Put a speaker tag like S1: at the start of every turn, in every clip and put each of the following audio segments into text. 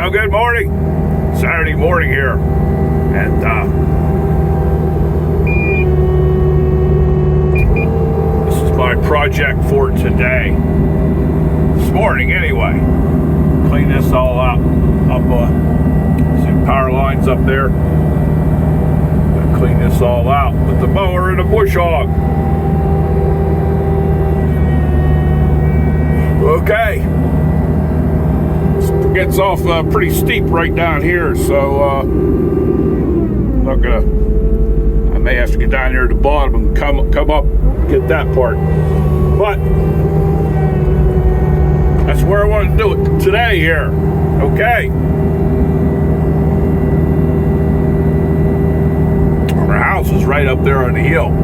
S1: Well, good morning. Saturday morning here. And this is my project for today. This morning, anyway. Clean this all up. See power lines up there. Gonna clean this all out with the mower and a bush hog. Okay. It gets off pretty steep right down here, so I may have to get down here at the bottom and come up, get that part. But that's where I want to do it today here. Okay. Our house is right up there on the hill.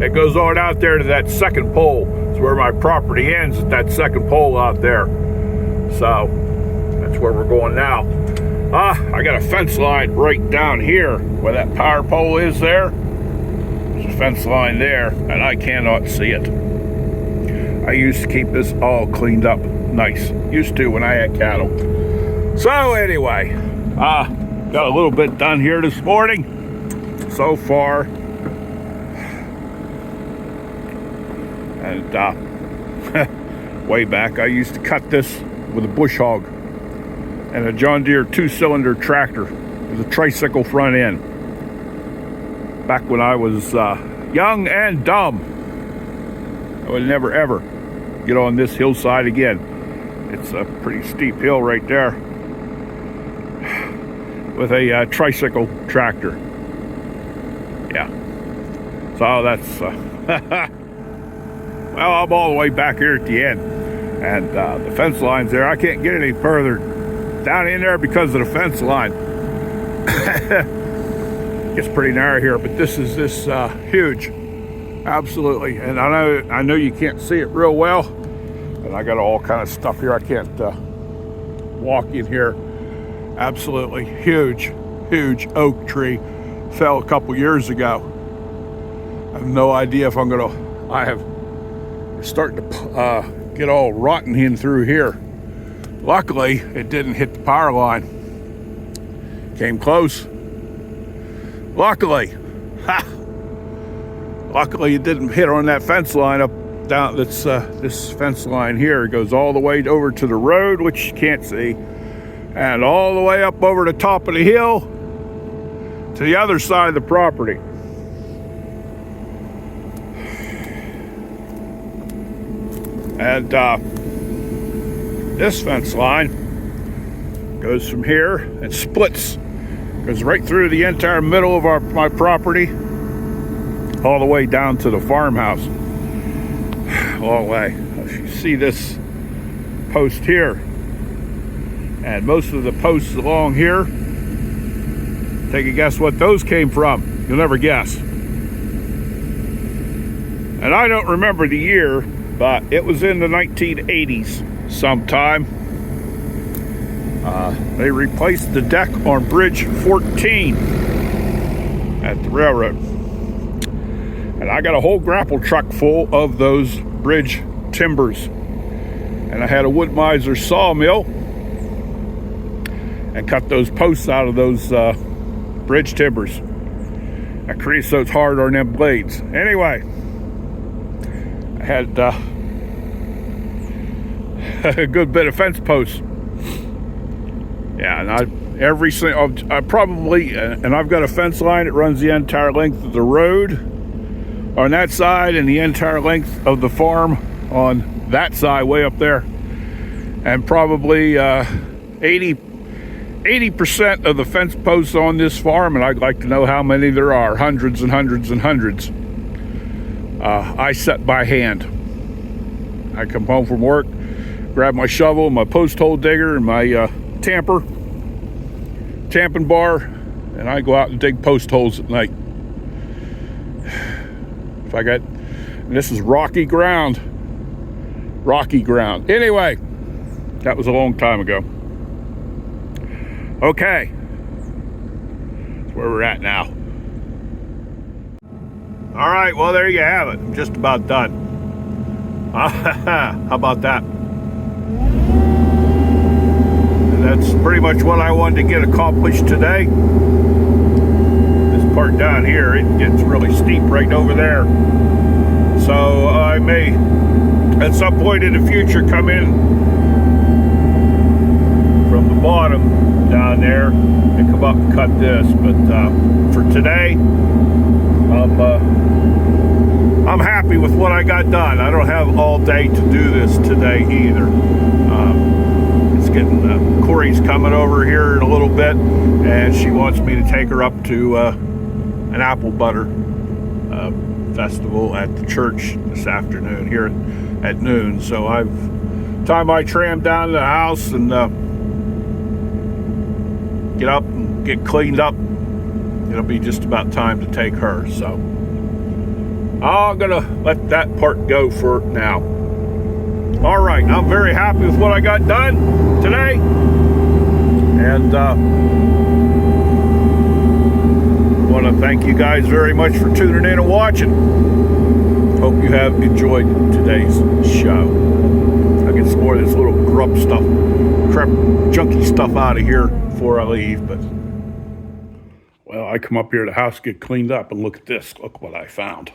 S1: It goes on out there to that second pole. It's where my property ends, at that second pole out there. So that's where we're going now. I got a fence line right down here where that power pole is there. There's a fence line there, and I cannot see it. I used to keep this all cleaned up nice. Used to when I had cattle. So anyway, got a little bit done here this morning so far. And way back, I used to cut this with a bush hog and a John Deere 2-cylinder tractor with a tricycle front end. Back when I was young and dumb, I would never ever get on this hillside again. It's a pretty steep hill right there with a tricycle tractor. Yeah. So that's well, I'm all the way back here at the end, and the fence line's there. I can't get any further down in there because of the fence line. It's pretty narrow here, but this is huge, absolutely. And I know you can't see it real well, and I got all kind of stuff here. I can't walk in here. Absolutely huge oak tree fell a couple years ago. I have no idea if I'm gonna. We're starting to get all rotten in through here. Luckily, it didn't hit the power line. Came close. Luckily, luckily it didn't hit on that fence line up down. That's this fence line here. It goes all the way over to the road, which you can't see, and all the way up over the top of the hill to the other side of the property. And this fence line goes from here and splits, goes right through the entire middle of my property, all the way down to the farmhouse. All the way. If you see this post here, and most of the posts along here, take a guess what those came from. You'll never guess. And I don't remember the year, but it was in the 1980s sometime. They replaced the deck on Bridge 14 at the railroad. And I got a whole grapple truck full of those bridge timbers. And I had a wood miser sawmill and cut those posts out of those bridge timbers. I creosote hard on them blades. Anyway, I had a good bit of fence posts. Yeah, and I've got a fence line that runs the entire length of the road on that side and the entire length of the farm on that side way up there. And probably 80% of the fence posts on this farm, and I'd like to know how many there are, hundreds and hundreds and hundreds, I set by hand. I come home from work, grab my shovel, my post hole digger, and my tamping bar, and I go out and dig post holes at night. And this is rocky ground. Anyway, that was a long time ago. Okay, that's where we're at now. All right, well, there you have it. I'm just about done. How about that? And that's pretty much what I wanted to get accomplished today. This part down here, it gets really steep right over there. So I may, at some point in the future, come in from the bottom down there and come up and cut this. But for today, I'm happy with what I got done. I don't have all day to do this today either. It's getting Corrie's coming over here in a little bit, and she wants me to take her up to an apple butter festival at the church this afternoon here at noon. So time I tram down to the house and get up and get cleaned up, it'll be just about time to take her. So I'm gonna let that part go for now. All right, I'm very happy with what I got done today, and want to thank you guys very much for tuning in and watching. Hope you have enjoyed today's show. I'll get some more of this little grub stuff, crap, junky stuff out of here before I leave. But well, I come up here to the house, get cleaned up, and look at this. Look what I found.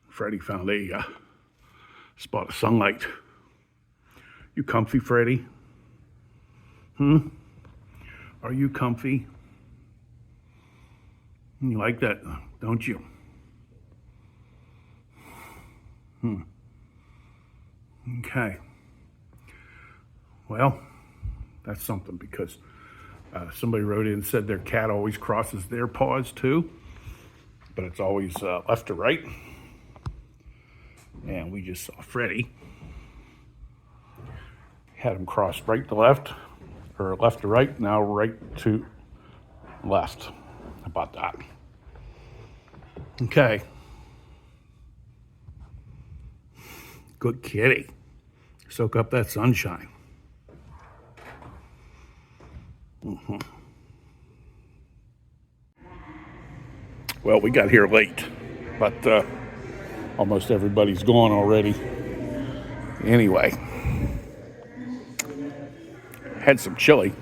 S1: Freddie found a spot of sunlight. You comfy, Freddie? Are you comfy? You like that, don't you? Okay. Well, that's something, because somebody wrote in and said their cat always crosses their paws too, but it's always left to right. And we just saw Freddie. Had him cross right to left, or left to right, now right to left. How about that? Okay. Good kitty. Soak up that sunshine. Well, we got here late, but almost everybody's gone already. Anyway, had some chili.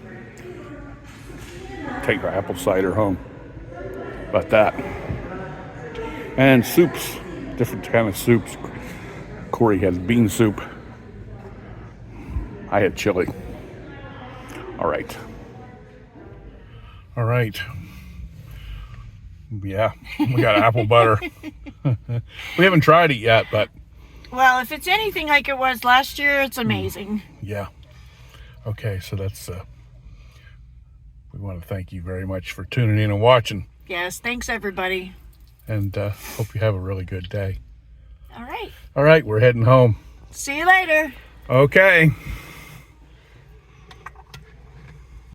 S1: Take our apple cider home. About that. And soups, different kind of soups. Corrie had bean soup. I had chili. All right. All right. Yeah, we got apple butter. We haven't tried it yet, but...
S2: Well, if it's anything like it was last year, it's amazing.
S1: Yeah. Okay, so that's... we want to thank you very much for tuning in and watching.
S2: Yes, thanks everybody.
S1: And hope you have a really good day.
S2: All right.
S1: All right, we're heading home.
S2: See you later.
S1: Okay.